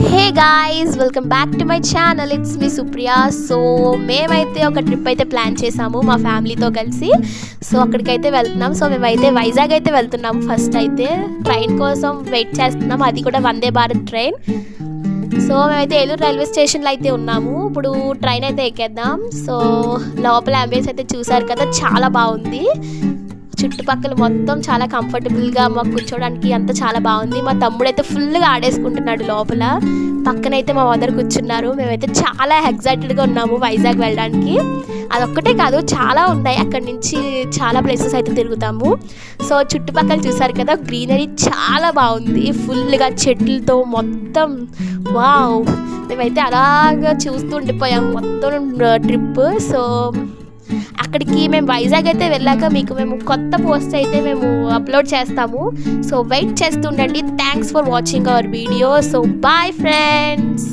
Hey guys, welcome back to my channel. It's me Supriya. So మేమైతే ఒక trip అయితే plan చేసాము మా ఫ్యామిలీతో కలిసి. సో అక్కడికైతే వెళ్తున్నాం. సో మేమైతే వైజాగ్ అయితే వెళ్తున్నాము. ఫస్ట్ అయితే ట్రైన్ కోసం వెయిట్ చేస్తున్నాం, అది కూడా వందే భారత్ ట్రైన్. సో మేమైతే ఏలూరు రైల్వే స్టేషన్లో అయితే ఉన్నాము. ఇప్పుడు ట్రైన్ అయితే ఎక్కేద్దాం. సో లోపల అంబియన్స్ అయితే చూసారు కదా, చాలా బాగుంది. చుట్టుపక్కల మొత్తం చాలా కంఫర్టబుల్గా మాకు కూర్చోడానికి అంతా చాలా బాగుంది. మా తమ్ముడు అయితే ఫుల్గా ఆడేసుకుంటున్నాడు లోపల. పక్కనైతే మా మదర్ కూర్చున్నారు. మేమైతే చాలా ఎక్సైటెడ్గా ఉన్నాము వైజాగ్ వెళ్ళడానికి. అదొక్కటే కాదు, చాలా ఉన్నాయి. అక్కడి నుంచి చాలా ప్లేసెస్ అయితే తిరుగుతాము. సో చుట్టుపక్కల చూసారు కదా, గ్రీనరీ చాలా బాగుంది, ఫుల్గా చెట్లతో మొత్తం. వావ్, మేమైతే అలాగా చూస్తూ ఉండిపోయాము మొత్తం ట్రిప్. సో అక్కడికి మేము వైజాగ్ అయితే వెళ్ళాక మీకు మేము కొత్త పోస్ట్ అయితే మేము అప్లోడ్ చేస్తాము. సో వెయిట్ చేస్తుండండి. Thanks for watching our video. So bye friends.